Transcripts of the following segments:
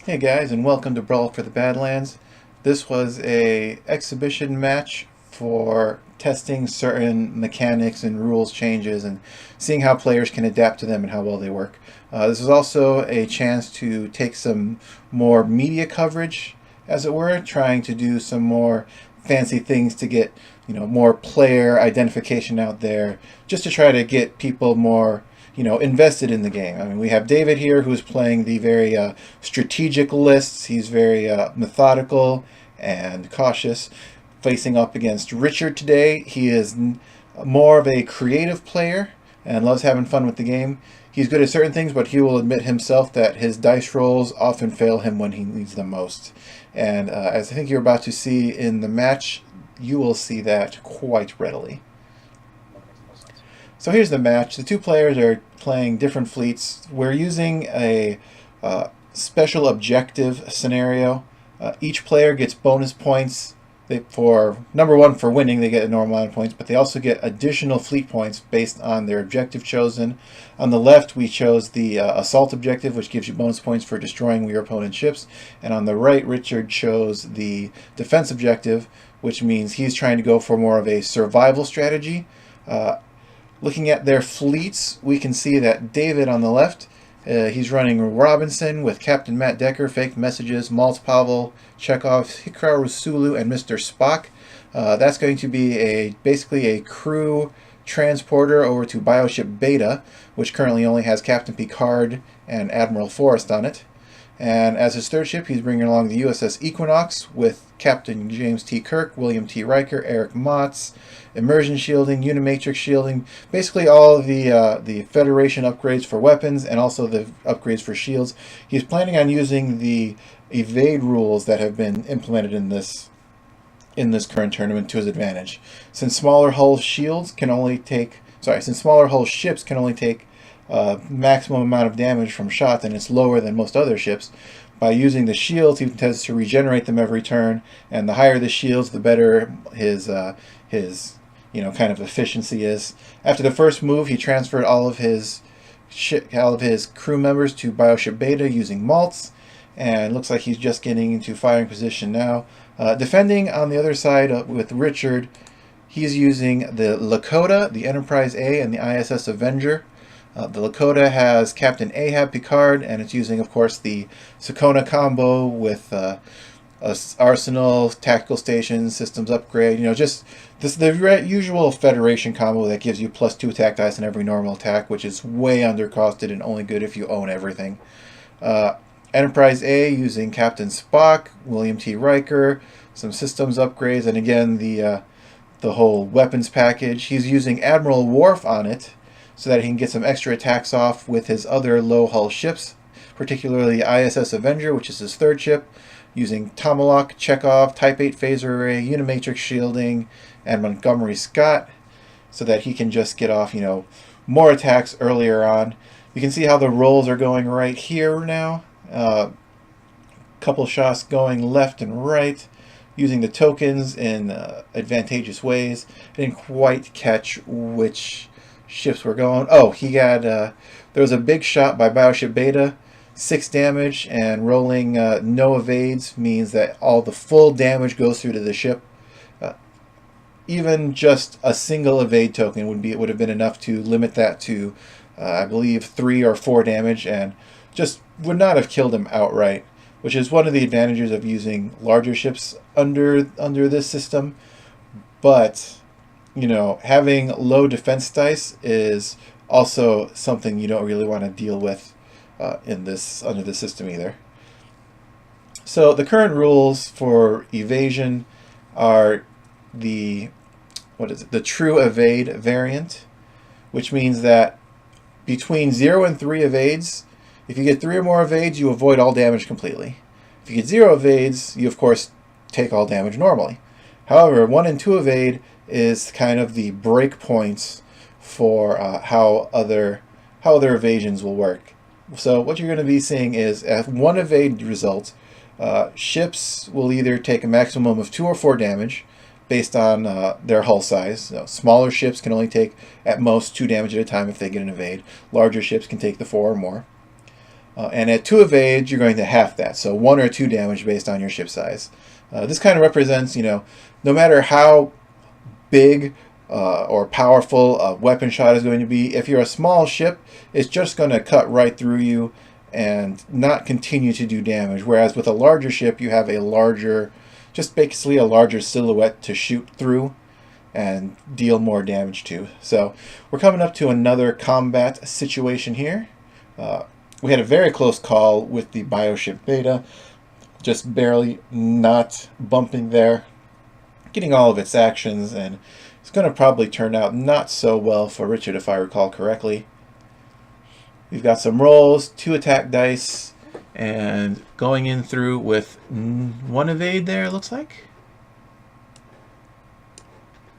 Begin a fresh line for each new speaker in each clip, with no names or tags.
Hey guys, and welcome to Brawl for the Badlands. This was a exhibition match for testing certain mechanics and rules changes and seeing how players can adapt to them and how well they work. This is also a chance to take some more media coverage, as it were, trying to do some more fancy things to get more player identification out there, just to try to get people more invested in the game. I mean, we have David here who's playing the very strategic lists. He's very methodical and cautious, facing up against Richard today. He is more of a creative player and loves having fun with the game. He's good at certain things, but he will admit himself that his dice rolls often fail him when he needs them most. And as I think you're about to see in the match, you will see that quite readily. So here's the match. The two players are playing different fleets. We're using a special objective scenario. Each player gets bonus points. For number one, for winning, they get a normal amount of points, but they also get additional fleet points based on their objective chosen. On the left, we chose the assault objective, which gives you bonus points for destroying your opponent's ships. And on the right, Richard chose the defense objective, which means he's trying to go for more of a survival strategy. Looking at their fleets, we can see that David on the left, he's running Robinson with Captain Matt Decker, Fake Messages, Maltz Pavel, Chekhov, Hikaru Sulu, and Mr. Spock. That's going to be basically a crew transporter over to Bioship Beta, which currently only has Captain Picard and Admiral Forrest on it. And as his third ship, he's bringing along the USS Equinox with Captain James T. Kirk, William T. Riker, Eric Motz, immersion shielding, unimatrix shielding, basically all of the Federation upgrades for weapons and also the upgrades for shields. He's planning on using the evade rules that have been implemented in this current tournament to his advantage. Since smaller hull ships can only take maximum amount of damage from shots, and it's lower than most other ships. By using the shields, he tends to regenerate them every turn, and the higher the shields, the better his kind of efficiency is. After the first move, he transferred all of his crew members to Bioship Beta using Maltz, and looks like he's just getting into firing position now. Defending on the other side with Richard, he's using the Lakota, the Enterprise A, and the ISS Avenger. The Lakota has Captain Ahab Picard, and it's using, of course, the Sakona combo with arsenal, tactical stations, systems upgrade. Just the usual Federation combo that gives you +2 attack dice in every normal attack, which is way undercosted and only good if you own everything. Enterprise A using Captain Spock, William T. Riker, some systems upgrades, and again the whole weapons package. He's using Admiral Worf on it, so that he can get some extra attacks off with his other low-hull ships, particularly the ISS Avenger, which is his third ship, using Tomahawk, Chekhov, Type 8 Phaser Array, Unimatrix Shielding, and Montgomery Scott, so that he can just get off, more attacks earlier on. You can see how the rolls are going right here now. Couple shots going left and right, using the tokens in advantageous ways. I didn't quite catch which ships were going. Oh, he had there was a big shot by Bioship Beta, 6 damage, and rolling no evades means that all the full damage goes through to the ship. Even just a single evade token would have been enough to limit that to I believe 3 or 4 damage, and just would not have killed him outright, which is one of the advantages of using larger ships under this system. But having low defense dice is also something you don't really want to deal with under this system either. So the current rules for evasion are the true evade variant, which means that between 0 and 3 evades, if you get 3 or more evades, you avoid all damage completely. If you get 0 evades, you of course take all damage normally. However, 1 and 2 evade is kind of the break points for how other evasions will work. So what you're going to be seeing is at 1 evade result, ships will either take a maximum of 2 or 4 damage based on their hull size. Smaller ships can only take at most 2 damage at a time if they get an evade. Larger ships can take the 4 or more. And at 2 evade, you're going to half that, so 1 or 2 damage based on your ship size. This kind of represents, no matter how big or powerful a weapon shot is going to be, if you're a small ship, it's just going to cut right through you and not continue to do damage. Whereas with a larger ship, you have a larger, just basically a larger silhouette to shoot through and deal more damage to. So we're coming up to another combat situation here. We had a very close call with the Bioship Beta, just barely not bumping there, getting all of its actions, and it's going to probably turn out not so well for Richard if I recall correctly. We've got some rolls, 2 attack dice, and going in through with 1 evade there, it looks like.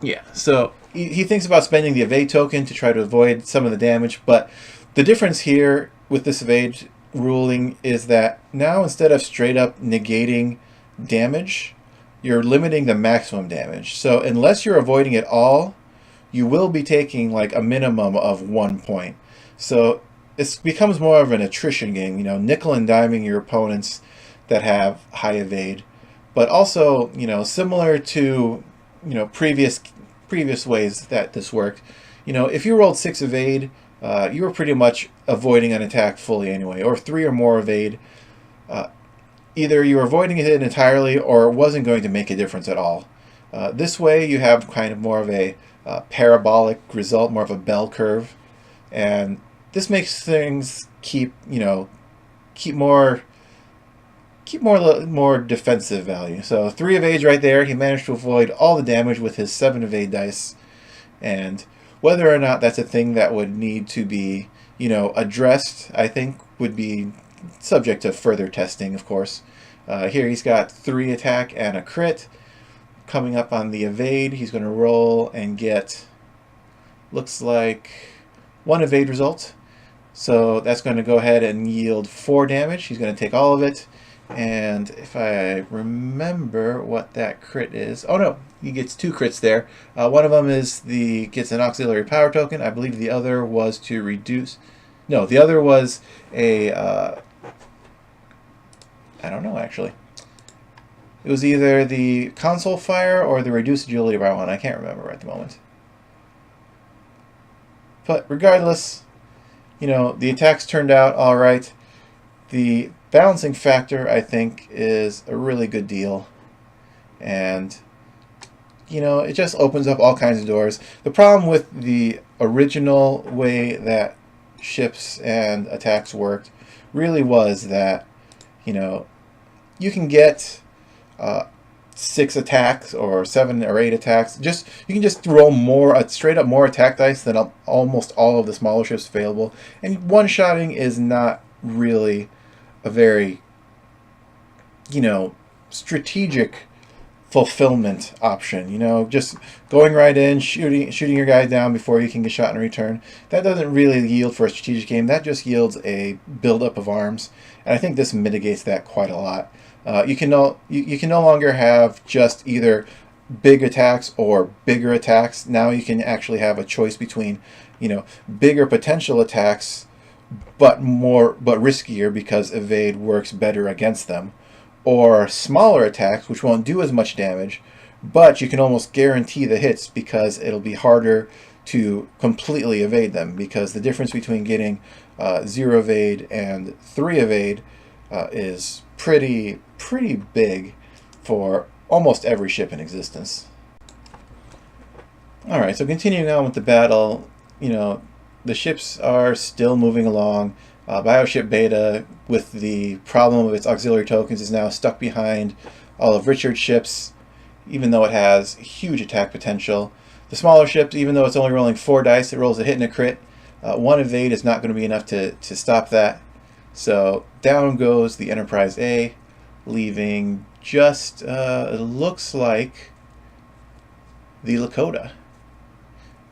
Yeah, so he thinks about spending the evade token to try to avoid some of the damage, but the difference here with this evade ruling is that now instead of straight up negating damage, you're limiting the maximum damage. So unless you're avoiding it all, you will be taking like a minimum of 1 point. So it becomes more of an attrition game, nickel and diming your opponents that have high evade. But also, similar to, previous ways that this worked, if you rolled 6 evade, you were pretty much avoiding an attack fully anyway, or 3 or more evade. Either you were avoiding it entirely or it wasn't going to make a difference at all. This way you have kind of more of a parabolic result, more of a bell curve, and this makes things keep more defensive value. So 3 evades right there. He managed to avoid all the damage with his 7 evade dice, and whether or not that's a thing that would need to be, addressed, I think would be subject to further testing, of course. Here he's got 3 attack and a crit. Coming up on the evade, he's going to roll and get, looks like, 1 evade result. So that's going to go ahead and yield 4 damage. He's going to take all of it. And if I remember what that crit is, oh no, he gets 2 crits there. One of them is gets an auxiliary power token. I believe the other was to reduce. No, the other was a. I don't know actually. It was either the console fire or the reduced agility by 1. I can't remember at the moment. But regardless, the attacks turned out all right. The balancing factor, I think, is a really good deal. And, it just opens up all kinds of doors. The problem with the original way that ships and attacks worked really was that, you can get 6 attacks or 7 or 8 attacks. You can just roll straight up more attack dice than almost all of the smaller ships available. And one-shotting is not really a very, strategic fulfillment option. Just going right in, shooting your guy down before you can get shot in return. That doesn't really yield for a strategic game. That just yields a buildup of arms, and I think this mitigates that quite a lot. You can no longer have just either big attacks or bigger attacks. Now you can actually have a choice between, bigger potential attacks, but riskier because evade works better against them, or smaller attacks which won't do as much damage, but you can almost guarantee the hits because it'll be harder to completely evade them, because the difference between getting 0 evade and 3 evade is pretty big for almost every ship in existence. Alright, so continuing on with the battle, the ships are still moving along. Bioship Beta, with the problem of its auxiliary tokens, is now stuck behind all of Richard's ships, even though it has huge attack potential. The smaller ships, even though it's only rolling 4 dice, it rolls a hit and a crit. 1 evade is not going to be enough to stop that. So down goes the Enterprise A, leaving just, it looks like, the Lakota.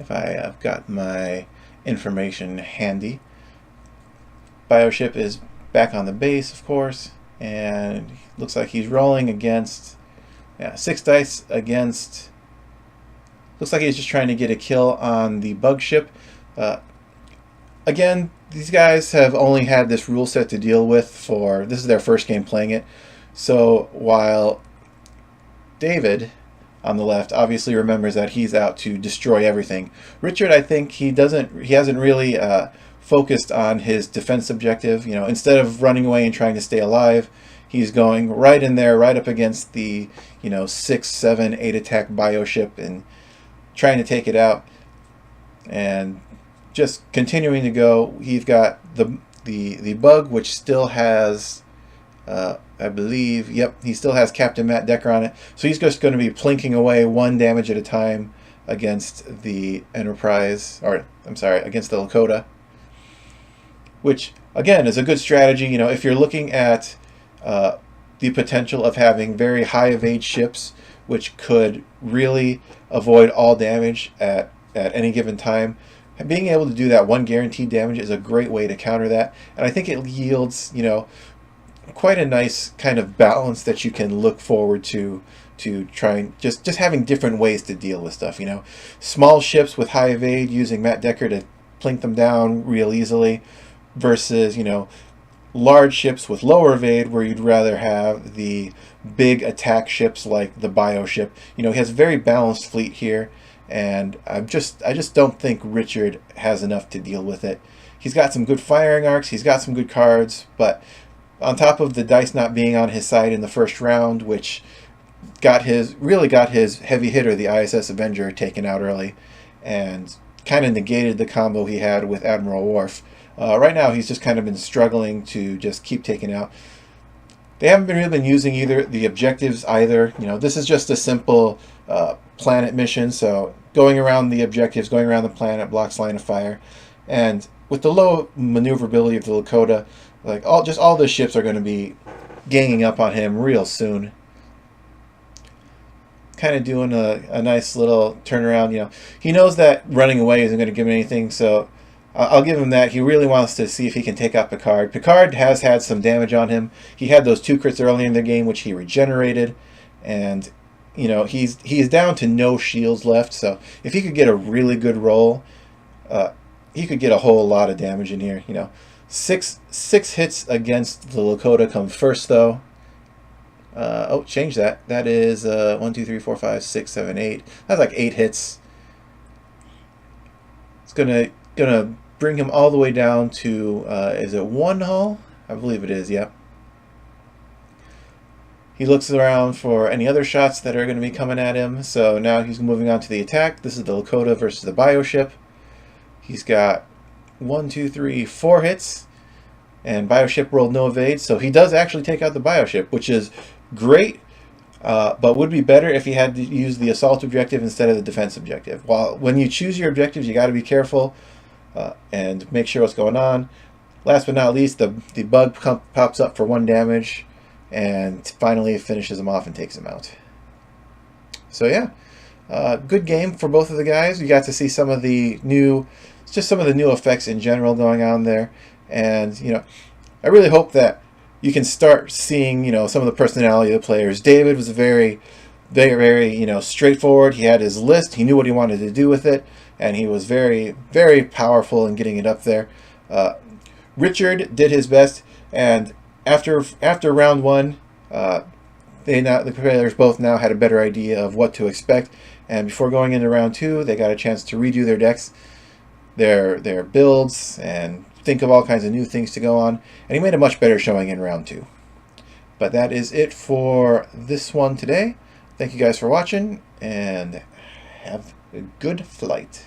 If I have got my information handy. Bioship is back on the base, of course, and looks like he's rolling against 6 dice against. Looks like he's just trying to get a kill on the bug ship. again, these guys have only had this rule set to deal with for, this is their first game playing it. So while David on the left obviously remembers that he's out to destroy everything, Richard, I think he hasn't really focused on his defense objective. You know, instead of running away and trying to stay alive, he's going right in there, right up against the, you know, 6, 7, 8 attack bio ship and trying to take it out. And just continuing to go. He's got the bug, which still has, I believe, yep, he still has Captain Matt Decker on it. So he's just going to be plinking away 1 damage at a time against the Enterprise, or I'm sorry, against the Lakota, which again is a good strategy. You know, if you're looking at the potential of having very high evade ships, which could really avoid all damage at any given time, being able to do that 1 guaranteed damage is a great way to counter that. And I think it yields, you know, quite a nice kind of balance that you can look forward to trying just having different ways to deal with stuff. You know, small ships with high evade using Matt Decker to plink them down real easily, versus, you know, large ships with lower evade where you'd rather have the big attack ships like the bio ship. You know, he has a very balanced fleet here, and I just don't think Richard has enough to deal with it. He's got some good firing arcs, he's got some good cards, but on top of the dice not being on his side in the first round, which really got his heavy hitter, the ISS Avenger, taken out early, and kind of negated the combo he had with Admiral Worf. Right now, he's just kind of been struggling to just keep taking out. They haven't really been using either the objectives either. You know, this is just a simple planet mission, so going around the objectives, going around the planet, blocks line of fire, and with the low maneuverability of the Lakota, like all the ships are going to be ganging up on him real soon. Kind of doing a nice little turnaround. You know, he knows that running away isn't going to give him anything, so I'll give him that. He really wants to see if he can take out Picard. Picard has had some damage on him. He had those 2 crits early in the game, which he regenerated, and you know, he's down to no shields left. So if he could get a really good roll, he could get a whole lot of damage in here. You know, six hits against the Lakota come first, though. Oh, change that. That is 1, 2, 3, 4, 5, 6, 7, 8. That's like 8 hits. It's gonna bring him all the way down to is it 1 hull? I believe it is. Yep. He looks around for any other shots that are going to be coming at him. So now he's moving on to the attack. This is the Lakota versus the bio ship. He's got 1, 2, 3, 4 hits, and bio ship rolled no evade. So he does actually take out the bio ship, which is great, but would be better if he had to use the assault objective instead of the defense objective. While when you choose your objectives, you got to be careful and make sure what's going on. Last but not least, the bug pops up for 1 damage, and finally finishes him off and takes him out. So yeah, good game for both of the guys. We got to see some of the new effects in general going on there, and you know, I really hope that you can start seeing, you know, some of the personality of the players. David was very, you know, straightforward. He had his list. He knew what he wanted to do with it, and he was very, very powerful in getting it up there. Richard did his best, and after round 1, the players both now had a better idea of what to expect, and before going into round 2, they got a chance to redo their decks, their builds, and think of all kinds of new things to go on, and he made a much better showing in round 2. But that is it for this one today. Thank you guys for watching, and have a good flight.